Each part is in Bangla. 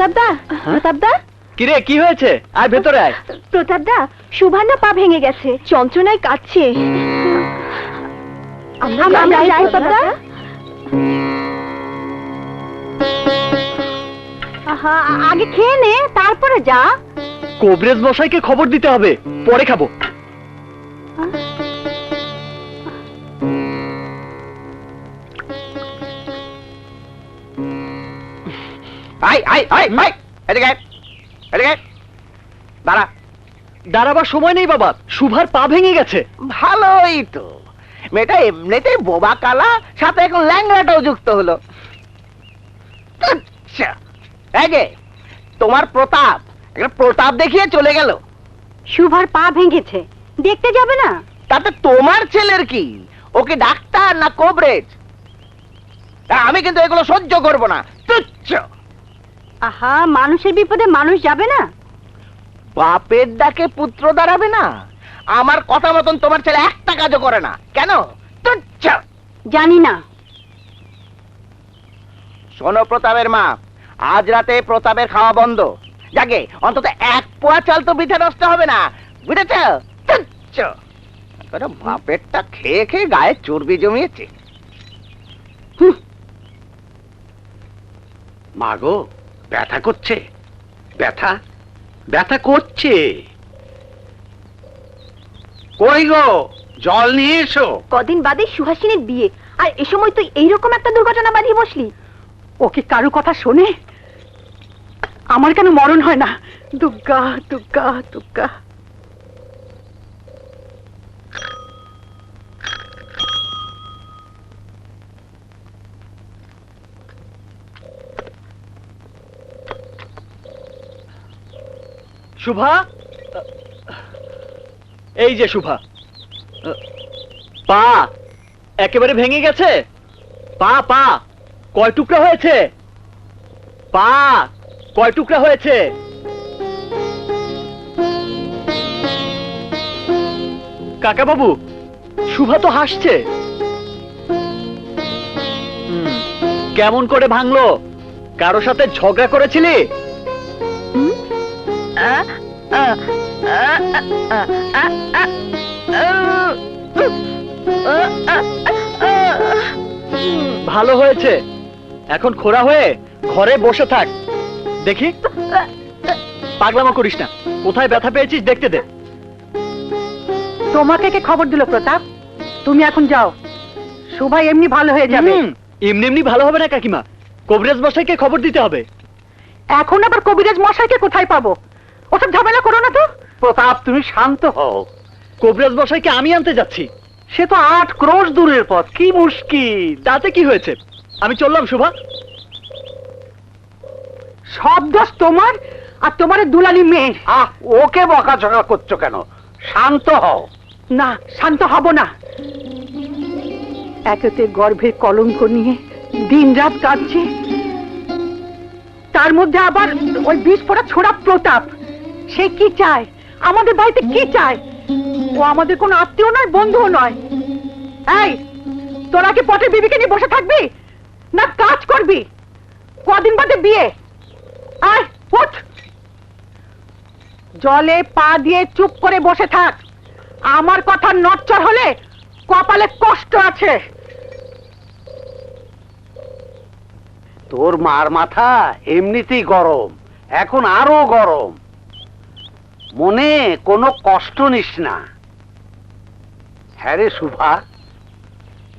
প্রতাপদা, প্রতাপদা, কিরে কি হয়েছে? আয় ভেতরে আয়। প্রতাপদা, সুভার না পা ভেঙে গেছে, যন্ত্রণায় কাঁদছে। আমরা যাই প্রতাপদা। আগে খেয়ে নে, তারপরে যা। কবরেজ মশাইকে খবর দিতে হবে, পরে খাবো। আই আই আই আই এদিকে এদিকে দাঁড়া। দাঁড়াবার সময় নেই বাবা, সুভার পা ভেঙে গেছে। ভালোই তো, মেয়েটা এমনিতেই বোবা কালা, সাথে এখন ল্যাংড়াটাও যুক্ত হলো। আচ্ছা এই যে তোমার প্রতাপ, একটা প্রতাপ দেখিয়ে চলে গেল। সুভার পা ভেঙেছে, দেখতে যাবে না? তাতে তোমার ছেলের কি? ওকে ডাক্তার না কবরেজ? আমি কিন্তু এগুলো সহ্য করব না। তুচ্ছ। আহা, মানুষের বিপদে মানুষ যাবে না? বাপের ডাকে পুত্র দাঁড়াবে না? আমার কথা মতন তোমার ছেলে একটা কাজও করে না কেন? তুচ্ছ। জানি না। শোনো প্রতাপের মা, আজ রাতে প্রতাপের খাওয়া বন্ধ। যাকে অন্তত এক পোয়া চাল তো বৃথা নষ্ট হবে না, বুঝেছ? তুচ্ছ। বাপেরটা খেয়ে খেয়ে গায়ে চর্বি জমিয়েছে। মাগো, ব্যথা করছে? ব্যথা ব্যথা করছে? কই গো, জল নিয়ে এসো। কদিন বাদে সুহাসিনীর বিয়ে, আর এ সময় তুই এইরকম একটা দুর্ঘটনা বাঁধিয়ে বসলি। ও কি কারো কথা শোনে? আমার কেন মরণ হয় না? দুর্গা দুর্গা দুর্গা। শুভা, এই যে শুভা, পা একেবারে ভেঙে গেছে। পা পা কয় টুকরা হয়েছে? পা কয় টুকরা হয়েছে? কাকা বাবু, শুভা তো হাসছে। কেমন করে ভাঙলো? কারো সাথে ঝগড়া করেছিলি? ভালো হয়েছে, এখন খোড়া হয়ে ঘরে বসে থাক। দেখি, পাগলামো করিস না। কোথায় ব্যথা পেয়েছিস দেখতে দে। তোমাকে কে খবর দিল প্রতাপ? তুমি এখন যাও, সুভাই এমনি ভালো হয়ে যাবে। এমনি এমনি ভালো হবে না কাকিমা, কবিরাজ মশাইকে খবর দিতে হবে। এখন আবার কবিরাজ মশাইকে কোথায় পাবো? ওসব ঝামেলা করো না তো। প্রতাপ, তুমি শান্ত হও। কবিরাজ মশাইকে আমি আনতে যাচ্ছি। সে তো 8 ক্রোশ দূরের পথ, কি মুশকিল। তাতে কি হয়েছে? আমি চললাম শুভা। সব দোষ তোমার আর তোমার দুলালি মেয়ের। ওকে বকাঝকা করছো কেন? শান্ত হও। না, শান্ত হব না। একেতে গর্ভের কলঙ্ক নিয়ে দিন রাত কাঁদছে, তার মধ্যে আবার ওই বিস্ফোরা ছোড়া প্রতাপ। সে কি চায়? আমাদের বাড়িতে কি চায়? ও আমাদের কোনো আত্মীয় নয়, বন্ধুও নয়। এই, তোরা কি পটের বিবিকে নিয়ে বসে থাকবি না কাজ করবি? কদিন বাদে বিয়ে। আয় উঠ, জলে পা দিয়ে চুপ করে বসে থাক। আমার কথা নড়চড় হলে কপালে কষ্ট আছে। তোর মার মাথা এমনিতেই গরম, এখন আরো গরম। মনে কোনো কষ্ট নিস না। হ্যাঁ রে শুভা,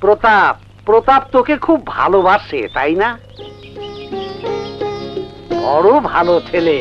প্রতাপ প্রতাপ তোকে খুব ভালোবাসে, তাই না? বড় ভালো ছেলে।